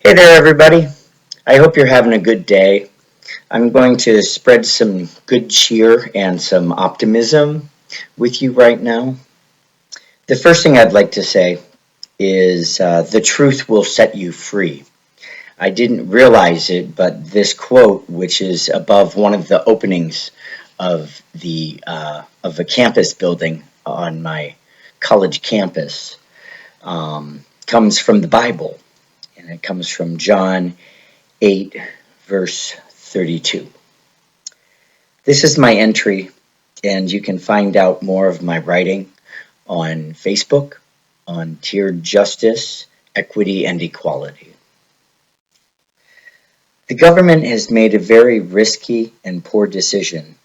Hey there, everybody. I hope you're having a good day. I'm going to spread some good cheer and some optimism with you right now. The first thing I'd like to say is the truth will set you free. I didn't realize it, but this quote, which is above one of the openings of a campus building on my college campus, comes from the Bible, and it comes from John 8, verse 32. This is my entry, and you can find out more of my writing on Facebook on tiered justice, equity, and equality. The government has made a very risky and poor decision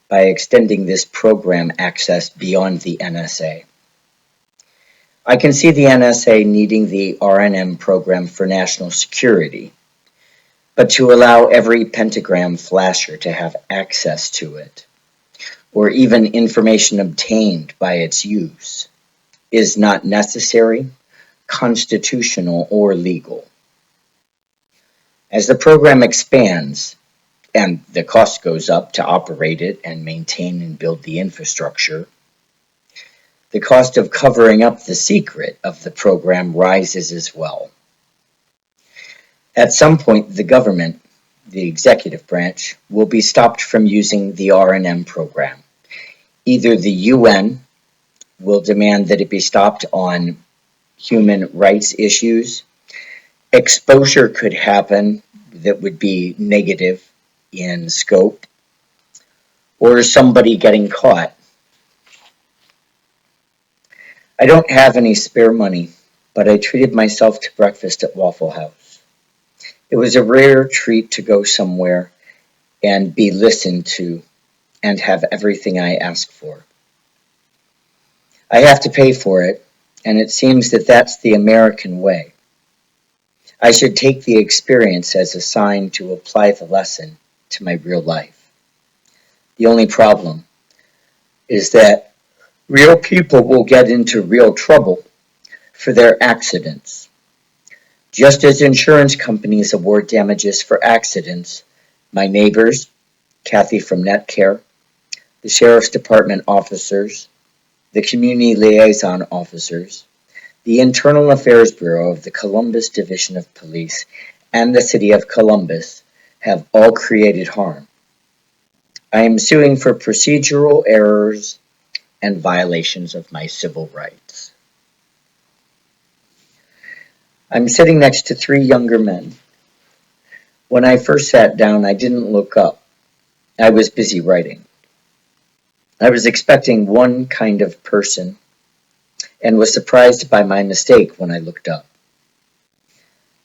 by extending this program access beyond the NSA. I can see the NSA needing the RNM program for national security, but to allow every pentagram flasher to have access to it, or even information obtained by its use, is not necessary, constitutional, or legal. As the program expands, and the cost goes up to operate it and maintain and build the infrastructure, the cost of covering up the secret of the program rises as well. At some point, the government, the executive branch, will be stopped from using the RNM program. Either the UN will demand that it be stopped on human rights issues. Exposure could happen that would be negative in scope, or somebody getting caught. I don't have any spare money, but I treated myself to breakfast at Waffle House. It was a rare treat to go somewhere and be listened to and have everything I asked for. I have to pay for it, and it seems that that's the American way. I should take the experience as a sign to apply the lesson to my real life. The only problem is that real people will get into real trouble for their accidents. Just as insurance companies award damages for accidents, my neighbors, Kathy from NetCare, the Sheriff's Department officers, the Community Liaison officers, the Internal Affairs Bureau of the Columbus Division of Police, and the City of Columbus have all created harm. I am suing for procedural errors and violations of my civil rights. I'm sitting next to three younger men. When I first sat down, I didn't look up. I was busy writing. I was expecting one kind of person and was surprised by my mistake when I looked up.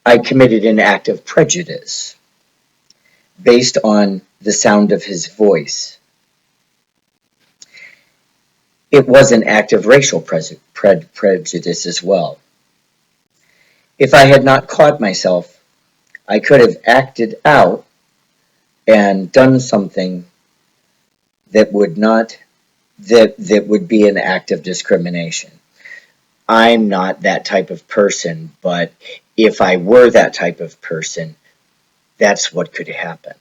I committed an act of prejudice based on the sound of his voice. It was an act of racial prejudice as well. If I had not caught myself, I could have acted out and done something that would be an act of discrimination. I'm not that type of person, but if I were that type of person, that's what could happen.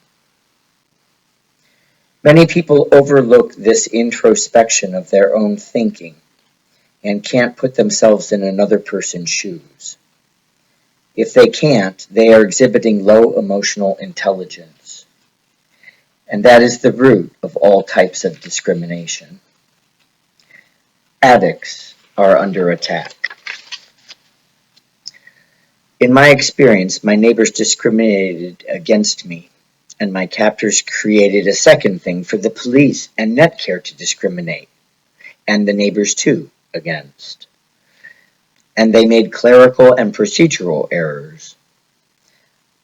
Many people overlook this introspection of their own thinking and can't put themselves in another person's shoes. If they can't, they are exhibiting low emotional intelligence. And that is the root of all types of discrimination. Addicts are under attack. In my experience, my neighbors discriminated against me, and my captors created a second thing for the police and NetCare to discriminate, and the neighbors too, against. And they made clerical and procedural errors.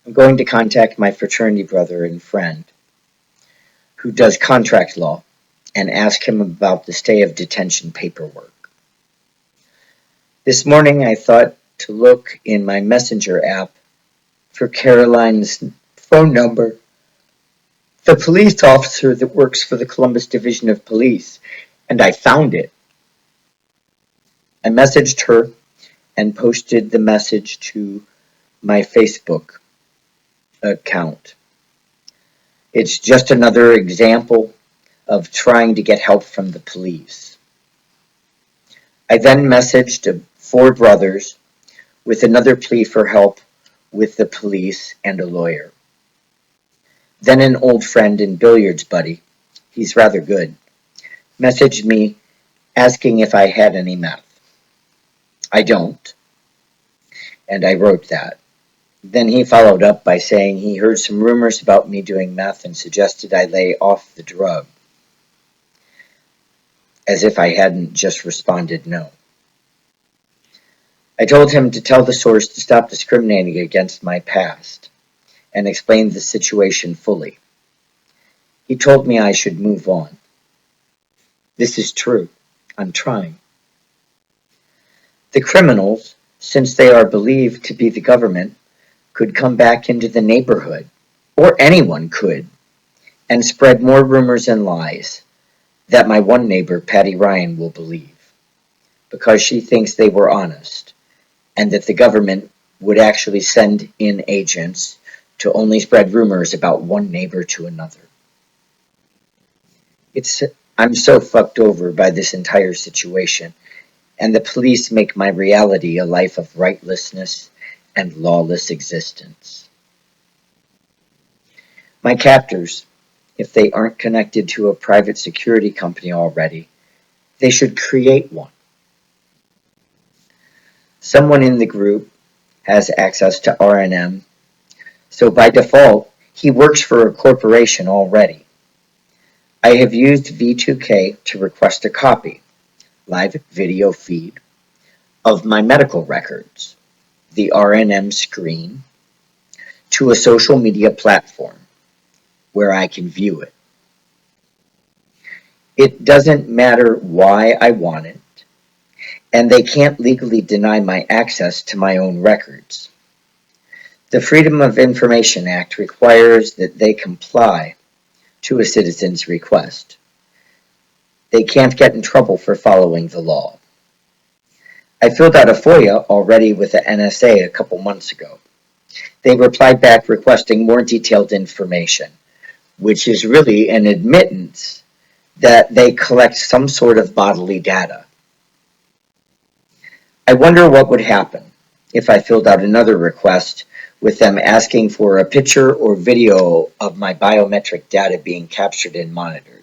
I'm going to contact my fraternity brother and friend who does contract law and ask him about the stay of detention paperwork. This morning I thought to look in my messenger app for Caroline's phone number, the police officer that works for the Columbus Division of Police, and I found it. I messaged her and posted the message to my Facebook account. It's just another example of trying to get help from the police. I then messaged 4 brothers with another plea for help with the police and a lawyer. Then an old friend and billiards buddy, he's rather good, messaged me asking if I had any meth. I don't, and I wrote that. Then he followed up by saying he heard some rumors about me doing meth and suggested I lay off the drug, as if I hadn't just responded no. I told him to tell the source to stop discriminating against my past and explained the situation fully. He told me I should move on. This is true. I'm trying. The criminals, since they are believed to be the government, could come back into the neighborhood, or anyone could, and spread more rumors and lies that my one neighbor, Patty Ryan, will believe, because she thinks they were honest, and that the government would actually send in agents to only spread rumors about one neighbor to another. I'm so fucked over by this entire situation, and the police make my reality a life of rightlessness and lawless existence. My captors, if they aren't connected to a private security company already, they should create one. Someone in the group has access to RNM, so by default, he works for a corporation already. I have used V2K to request a copy, live video feed, of my medical records, the RNM screen, to a social media platform where I can view it. It doesn't matter why I want it, and they can't legally deny my access to my own records. The Freedom of Information Act requires that they comply to a citizen's request. They can't get in trouble for following the law. I filled out a FOIA already with the NSA a couple months ago. They replied back requesting more detailed information, which is really an admittance that they collect some sort of bodily data. I wonder what would happen if I filled out another request with them asking for a picture or video of my biometric data being captured and monitored.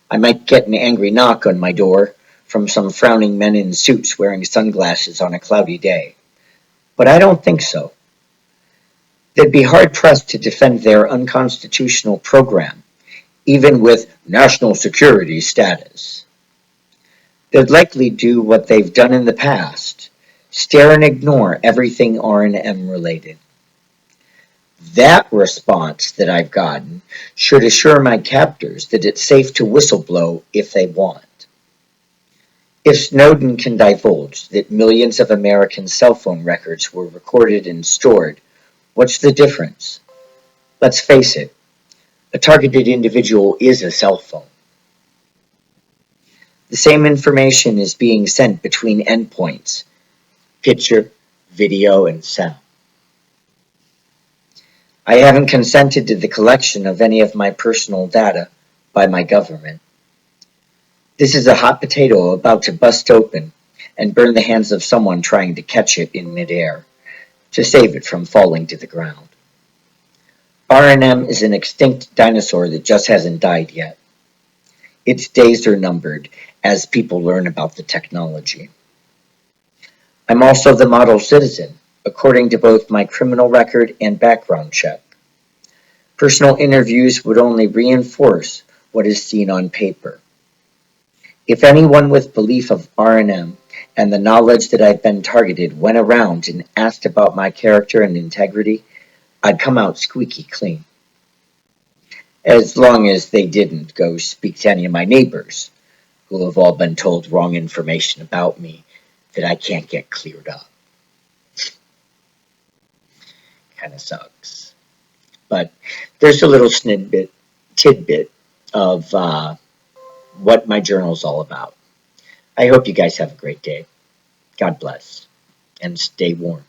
I might get an angry knock on my door from some frowning men in suits wearing sunglasses on a cloudy day, but I don't think so. They'd be hard-pressed to defend their unconstitutional program, even with national security status. They'd likely do what they've done in the past, stare and ignore everything R&M related. That response that I've gotten should assure my captors that it's safe to whistleblow if they want. If Snowden can divulge that millions of American cell phone records were recorded and stored, what's the difference? Let's face it, a targeted individual is a cell phone. The same information is being sent between endpoints, picture, video, and sound. I haven't consented to the collection of any of my personal data by my government. This is a hot potato about to bust open and burn the hands of someone trying to catch it in midair, to save it from falling to the ground. R&M is an extinct dinosaur that just hasn't died yet. Its days are numbered as people learn about the technology. I'm also the model citizen, according to both my criminal record and background check. Personal interviews would only reinforce what is seen on paper. If anyone with belief of R&M and the knowledge that I've been targeted went around and asked about my character and integrity, I'd come out squeaky clean. As long as they didn't go speak to any of my neighbors, who have all been told wrong information about me that I can't get cleared up. Kind of sucks. But there's a little tidbit of what my journal's all about. I hope you guys have a great day. God bless, and stay warm.